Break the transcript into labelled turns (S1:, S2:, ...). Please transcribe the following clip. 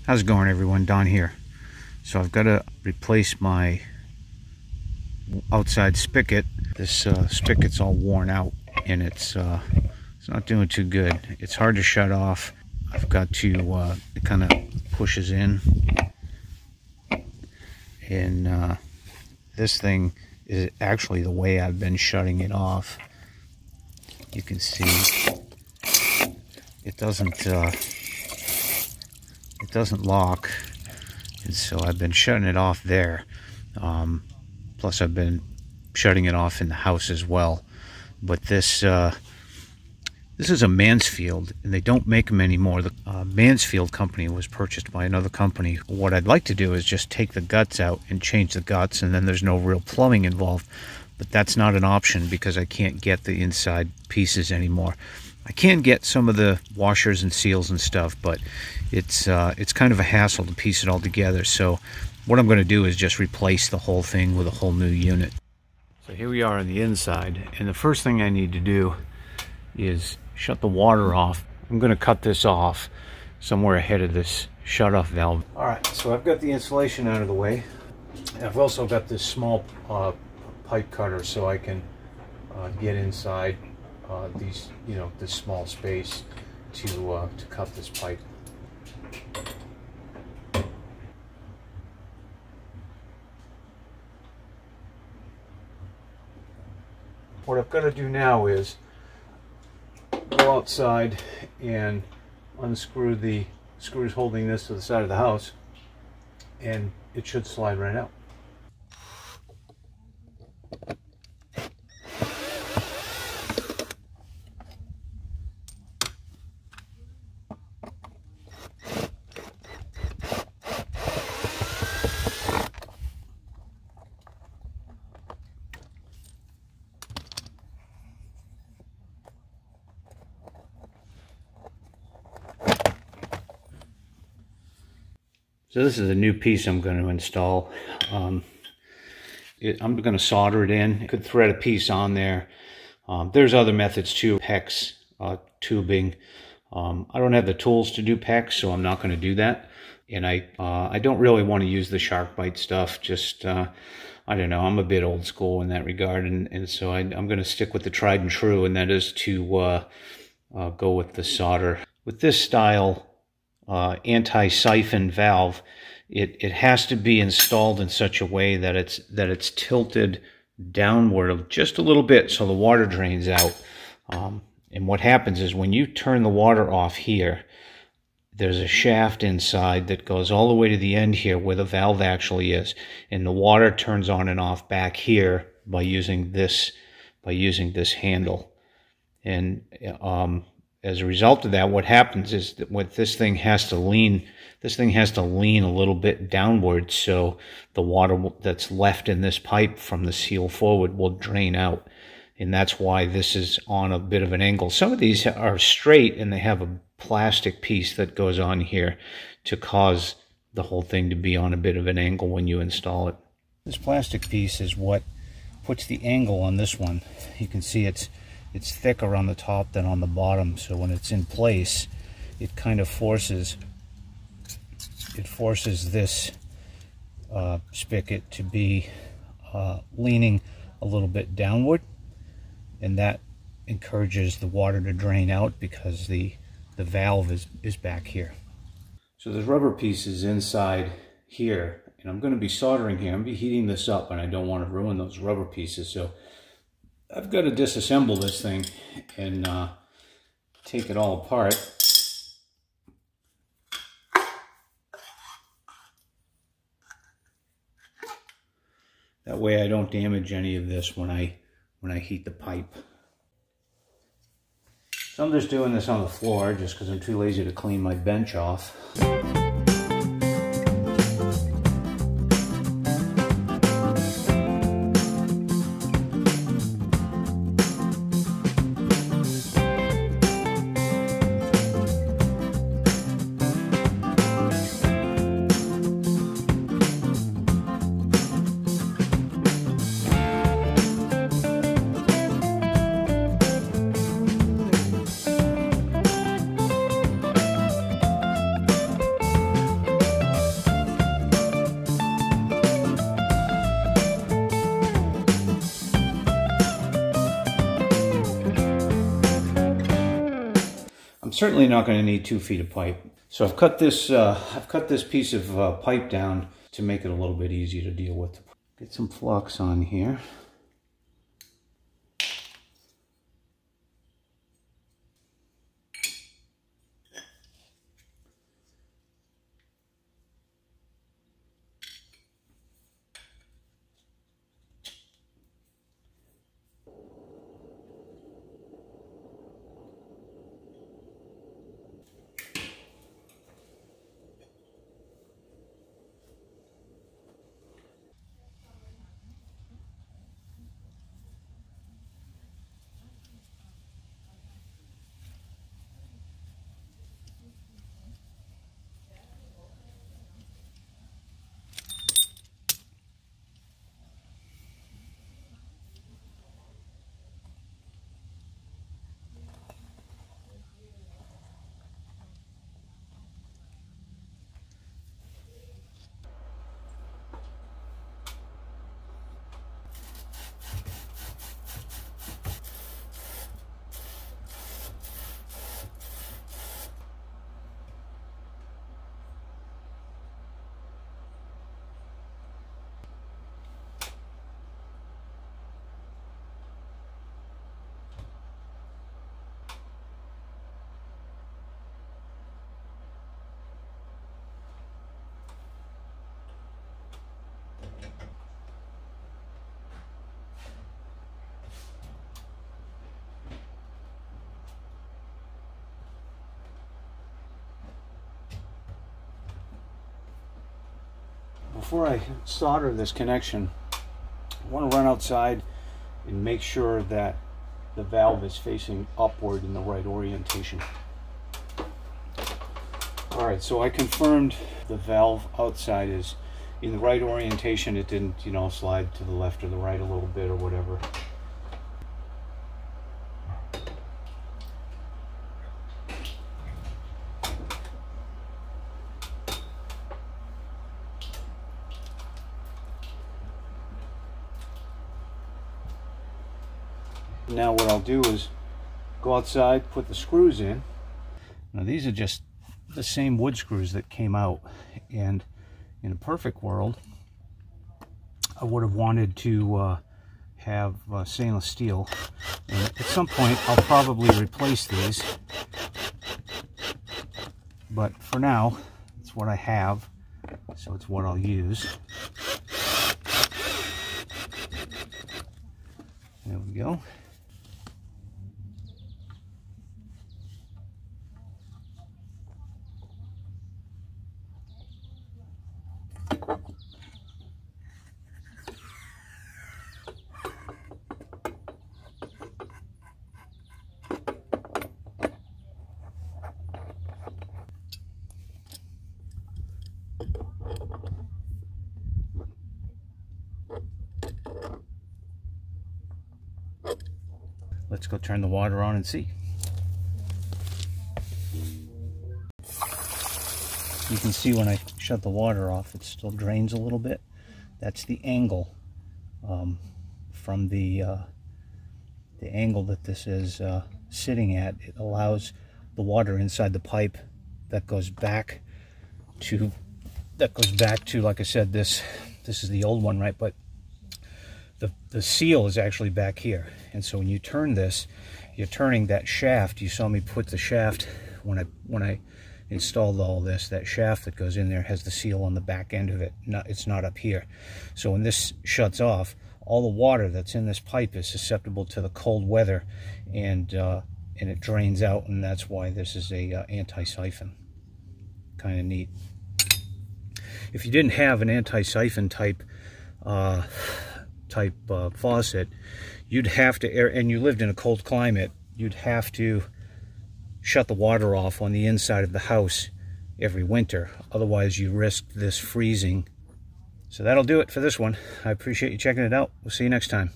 S1: How's it going, everyone? Don here. So I've got to replace my outside spigot. This spigot's all worn out and it's not doing too good. It's hard to shut off. I've got to it kind of pushes in, and this thing is actually the way I've been shutting it off. You can see it doesn't lock, and so I've been shutting it off there. Plus I've been shutting it off in the house as well. But this is a Mansfield, and they don't make them anymore. The Mansfield company was purchased by another company. What I'd like to do is just take the guts out and change the guts, and then there's no real plumbing involved. But that's not an option because I can't get the inside pieces anymore. I can get some of the washers and seals and stuff, but it's kind of a hassle to piece it all together. So what I'm going to do is just replace the whole thing with a whole new unit. So here we are on the inside, and the first thing I need to do is shut the water off. I'm going to cut this off somewhere ahead of this shut-off valve. Alright, so I've got the insulation out of the way. I've also got this small pipe cutter so I can get inside these, this small space to cut this pipe. What I've got to do now is go outside and unscrew the screws holding this to the side of the house, and it should slide right out. So this is a new piece I'm going to install. I'm going to solder it in. I could thread a piece on there. There's other methods too, PEX tubing. I don't have the tools to do PEX, so I'm not going to do that. And I don't really want to use the shark bite stuff. Just I don't know. I'm a bit old school in that regard, and so I'm going to stick with the tried and true, and that is to go with the solder. With this style anti-siphon valve, it has to be installed in such a way that it's tilted downward just a little bit so the water drains out. And what happens is when you turn the water off here, there's a shaft inside that goes all the way to the end here where the valve actually is, and the water turns on and off back here by using this handle. And as a result of that, what happens is that this thing has to lean a little bit downward, so the water that's left in this pipe from the seal forward will drain out. And that's why this is on a bit of an angle. Some of these are straight and they have a plastic piece that goes on here to cause the whole thing to be on a bit of an angle when you install it. This plastic piece is what puts the angle on this one. You can see it's thicker on the top than on the bottom, so when it's in place, it kind of forces this spigot to be leaning a little bit downward, and that encourages the water to drain out because the valve is back here. So there's rubber pieces inside here, and I'm going to be soldering here. I'm going to be heating this up, and I don't want to ruin those rubber pieces, so I've got to disassemble this thing and take it all apart. That way I don't damage any of this when I heat the pipe. So I'm just doing this on the floor just because I'm too lazy to clean my bench off. certainly not going to need 2 feet of pipe. So I've cut this piece of pipe down to make it a little bit easier to deal with. Get some flux on here. Before I solder this connection, I want to run outside and make sure that the valve is facing upward in the right orientation. Alright, so I confirmed the valve outside is in the right orientation. It didn't, you know, slide to the left or the right a little bit or whatever. Now what I'll do is go outside, put the screws in. Now these are just the same wood screws that came out, and in a perfect world I would have wanted to have stainless steel, and at some point I'll probably replace these, but for now it's what I have, so it's what I'll use. There we go. Let's go turn the water on and see. You can see when I shut the water off, it still drains a little bit. That's the angle from the angle that this is sitting at. It allows the water inside the pipe that goes back to, like I said, this is the old one, right? But the seal is actually back here, and so when you turn this, you're turning that shaft. You saw me put the shaft when I installed all this. That shaft that goes in there has the seal on the back end of it. It's not up here. So when this shuts off, all the water that's in this pipe is susceptible to the cold weather, and it drains out, and that's why this is a anti-siphon. Kind of neat. If you didn't have an anti-siphon type faucet, you'd have to and you lived in a cold climate, you'd have to shut the water off on the inside of the house every winter. Otherwise you risk this freezing. So that'll do it for this one. I appreciate you checking it out. We'll see you next time.